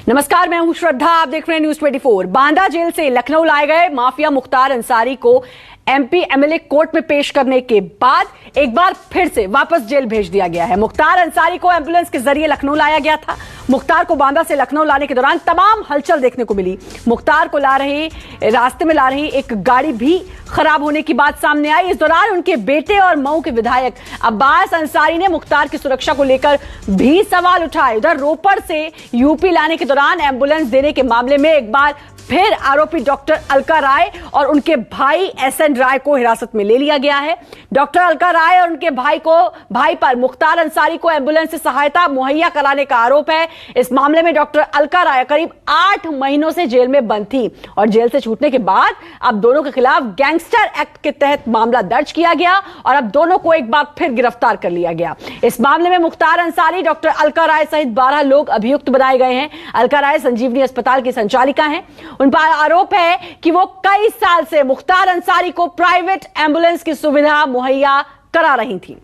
नमस्कार, मैं हूं श्रद्धा। आप देख रहे हैं न्यूज 24। बांदा जेल से लखनऊ लाए गए माफिया मुख्तार अंसारी को एमपी एमएलए कोर्ट में पेश करने के बाद एक बार फिर से वापस जेल भेज दिया गया है। मुख्तार अंसारी को एम्बुलेंस के जरिए लखनऊ लाया गया था। मुख्तार को बांदा से लखनऊ लाने के दौरान तमाम हलचल देखने को मिली। मुख्तार को रास्ते में ला रही एक गाड़ी भी खराब होने की बात सामने आई। इस दौरान उनके बेटे और मऊ के विधायक अब्बास अंसारी ने मुख्तार की सुरक्षा को लेकर भी सवाल उठाए। उधर रोपड़ से यूपी लाने के दौरान एम्बुलेंस देने के मामले में एक बार फिर आरोपी डॉक्टर अलका राय और उनके भाई एसएन राय को हिरासत में ले लिया गया है। डॉक्टर अलका राय और उनके भाई पर मुख्तार अंसारी को एम्बुलेंस से सहायता मुहैया कराने का आरोप है। इस मामले में डॉक्टर अलका राय करीब 8 महीनों से जेल में बंद थी और जेल से छूटने के बाद अब दोनों के खिलाफ गैंगस्टर एक्ट के तहत मामला दर्ज किया गया और अब दोनों को एक बार फिर गिरफ्तार कर लिया गया। इस मामले में मुख्तार अंसारी, डॉक्टर अलका राय सहित 12 लोग अभियुक्त बनाए गए हैं। अलका राय संजीवनी अस्पताल की संचालिका हैं। उन पर आरोप है कि वो कई साल से मुख्तार अंसारी को प्राइवेट एम्बुलेंस की सुविधा मुहैया करा रही थी।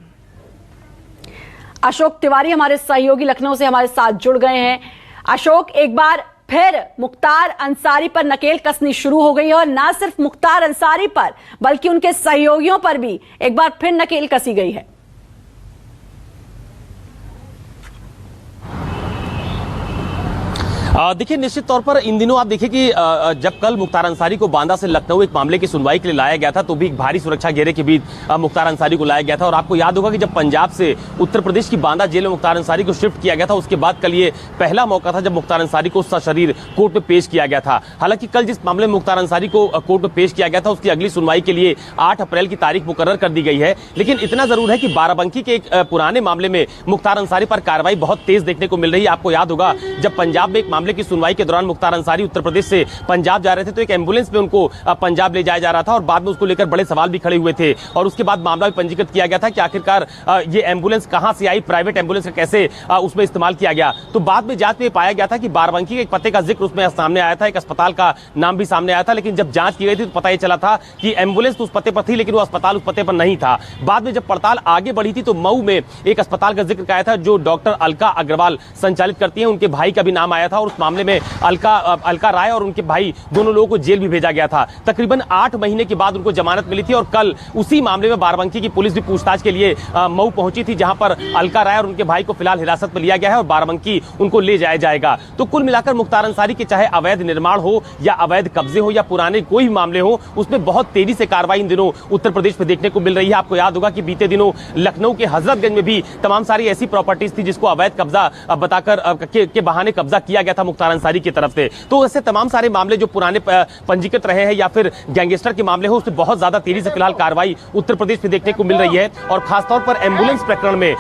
अशोक तिवारी हमारे सहयोगी लखनऊ से हमारे साथ जुड़ गए हैं। अशोक, एक बार फिर मुख्तार अंसारी पर नकेल कसनी शुरू हो गई है और ना सिर्फ मुख्तार अंसारी पर बल्कि उनके सहयोगियों पर भी एक बार फिर नकेल कसी गई है। देखिए, निश्चित तौर पर इन दिनों आप देखिए कि जब कल मुख्तार अंसारी को बांदा से लखनऊ एक मामले की सुनवाई के लिए लाया गया था तो भी एक भारी सुरक्षा घेरे के बीच मुख्तार अंसारी को लाया गया था। और आपको याद होगा कि जब पंजाब से उत्तर प्रदेश की बांदा जेल में मुख्तार अंसारी को शिफ्ट किया गया था, उसके बाद कल ये पहला मौका था जब मुख्तार अंसारी को सशरीर कोर्ट में पेश किया गया था। हालांकि कल जिस मामले में मुख्तार अंसारी को कोर्ट में पेश किया गया था उसकी अगली सुनवाई के लिए 8 अप्रैल की तारीख मुकर्रर कर दी गई है। लेकिन इतना जरूर है कि बाराबंकी के एक पुराने मामले में मुख्तार अंसारी पर कार्रवाई बहुत तेज देखने को मिल रही है। आपको याद होगा जब पंजाब में एक मामले की सुनवाई के दौरान मुख्तार अंसारी उत्तर प्रदेश से पंजाब जा रहे थे तो एक एम्बुलेंस में उनको पंजाब ले जाया जा रहा था और बाद में उसको लेकर बड़े सवाल भी खड़े हुए थे और उसके बाद मामला भी पंजीकृत किया गया था कि आखिरकार ये एम्बुलेंस कहां से आई, प्राइवेट एम्बुलेंस का कैसे उसमें इस्तेमाल किया गया। तो बाद में जांच में पाया गया था कि बाराबंकी के एक पते का जिक्र उसमें सामने आया था, एक अस्पताल का नाम भी सामने आया था। लेकिन जब जांच की गई थी तो पता ये चला था कि एम्बुलेंस तो उस पते पर थी लेकिन वो अस्पताल उस पते पर नहीं था। बाद में जब पड़ताल आगे बढ़ी थी तो मऊ में एक अस्पताल का जिक्र आया था जो डॉक्टर अलका अग्रवाल संचालित करती है, उनके भाई का भी नाम आया था और उस मामले में अलका राय और उनके भाई दोनों लोगों को जेल भी भेजा गया था। तकरीबन 8 महीने के बाद उनको जमानत मिली थी और कल उसी मामले में बाराबंकी की पुलिस भी पूछताछ के लिए मऊ पहुंची थी, जहां पर अलका राय और उनके भाई को फिलहाल हिरासत में लिया गया है और बाराबंकी उनको ले जाया जाएगा। तो कुल मिलाकर मुख्तार अंसारी के चाहे अवैध निर्माण हो या अवैध कब्जे हो या पुराने कोई भी मामले हो, उसमें बहुत तेजी से कार्रवाई इन दिनों उत्तर प्रदेश में देखने को मिल रही है। आपको याद होगा कि बीते दिनों लखनऊ के हजरतगंज में भी तमाम सारी ऐसी प्रॉपर्टीज थी जिसको अवैध कब्जा बताकर के बहाने कब्जा किया गया था मुख्तार अंसारी की तरफ से। तो ऐसे तमाम सारे मामले जो पुराने पंजीकृत रहे हैं या फिर गैंगस्टर के मामले हो, उसमें बहुत ज्यादा तेजी से फिलहाल कार्रवाई उत्तर प्रदेश में देखने को मिल रही है। और खासतौर पर एम्बुलेंस प्रकरण में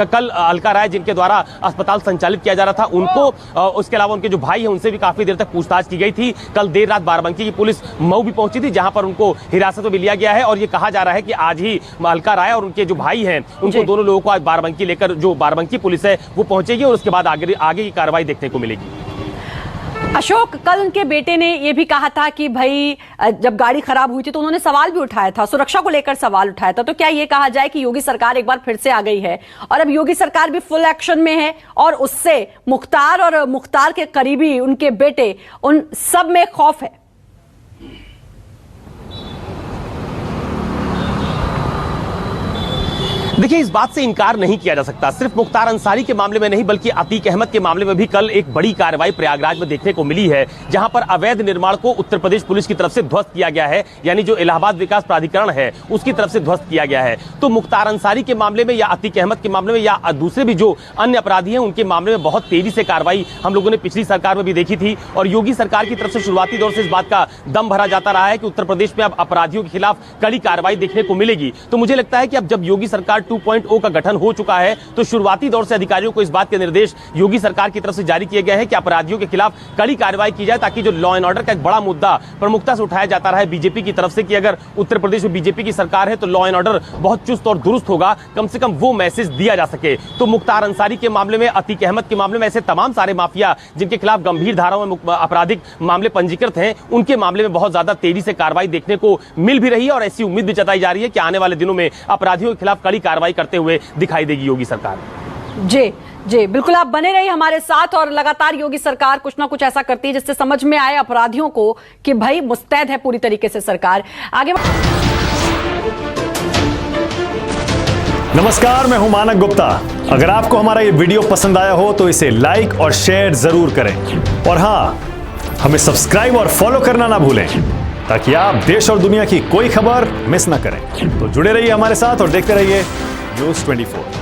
कल अलका राय जिनके द्वारा अस्पताल संचालित किया जा रहा था उनको, उसके अलावा उनके जो भाई हैं उनसे भी काफी देर तक पूछताछ की गई थी। कल देर रात बाराबंकी की पुलिस मऊ भी पहुंची थी जहां पर उनको हिरासत में लिया गया है और ये कहा जा रहा है कि आज ही अलका राय और उनके जो भाई हैं उनको दोनों लोगों को आज बाराबंकी लेकर जो बाराबंकी पुलिस है वो पहुंचेगी और उसके बाद आगे की कार्रवाई देखने को मिलेगी। अशोक, कल उनके बेटे ने यह भी कहा था कि भाई जब गाड़ी खराब हुई थी तो उन्होंने सवाल भी उठाया था, सुरक्षा को लेकर सवाल उठाया था। तो क्या यह कहा जाए कि योगी सरकार एक बार फिर से आ गई है और अब योगी सरकार भी फुल एक्शन में है और उससे मुख्तार और मुख्तार के करीबी उनके बेटे उन सब में खौफ है? देखिए, इस बात से इनकार नहीं किया जा सकता। सिर्फ मुख्तार अंसारी के मामले में नहीं बल्कि अतीक अहमद के मामले में भी कल एक बड़ी कार्रवाई प्रयागराज में देखने को मिली है जहां पर अवैध निर्माण को उत्तर प्रदेश पुलिस की तरफ से ध्वस्त किया गया है, यानी जो इलाहाबाद विकास प्राधिकरण है उसकी तरफ से ध्वस्त किया गया है। तो मुख्तार अंसारी के मामले में या अतीक अहमद के मामले में या दूसरे भी जो अन्य अपराधी हैं उनके मामले में बहुत तेजी से कार्रवाई हम लोगों ने पिछली सरकार में भी देखी थी और योगी सरकार की तरफ से शुरुआती दौर से इस बात का दम भरा जाता रहा है कि उत्तर प्रदेश में अब अपराधियों के खिलाफ कड़ी कार्रवाई देखने को मिलेगी। तो मुझे लगता है कि अब जब योगी सरकार 2.0 का गठन हो चुका है तो शुरुआती दौर से अधिकारियों को इस बात के निर्देश योगी सरकार की तरफ से जारी किए गए हैं कि अपराधियों के खिलाफ कड़ी कार्रवाई की जाए ताकि जो लॉ एंड ऑर्डर का एक बड़ा मुद्दा प्रमुखता से उठाया जाता रहा है बीजेपी की तरफ से कि अगर उत्तर प्रदेश में बीजेपी की सरकार है तो लॉ एंड ऑर्डर बहुत चुस्त और दुरुस्त होगा, कम से कम वो मैसेज दिया जा सके। तो मुख्तार अंसारी के मामले में, अतीक अहमद के मामले में, ऐसे तमाम सारे माफिया जिनके खिलाफ गंभीर धाराओं में आपराधिक मामले पंजीकृत हैं उनके मामले में बहुत ज्यादा तेजी से कार्रवाई देखने को मिल भी रही है और ऐसी उम्मीद भी जताई जा रही है कि आने वाले दिनों में अपराधियों के खिलाफ कड़ी कार्रवाई करते हुए दिखाई देगी योगी सरकार। जी जी बिल्कुल, आप बने रहिए हमारे साथ और लगातार योगी सरकार कुछ ना कुछ ऐसा करती है जिससे समझ में आए अपराधियों को कि भाई मुस्तैद है पूरी तरीके से सरकार। आगे नमस्कार, मैं हूं मानक गुप्ता। अगर आपको हमारा ये वीडियो पसंद आया हो तो इसे लाइक और शेयर जरूर करें और हां, हमें सब्सक्राइब और फॉलो करना ना भूलें ताकि आप देश और दुनिया की कोई खबर मिस ना करें। तो जुड़े रहिए हमारे साथ और देखते रहिए न्यूज़ 24।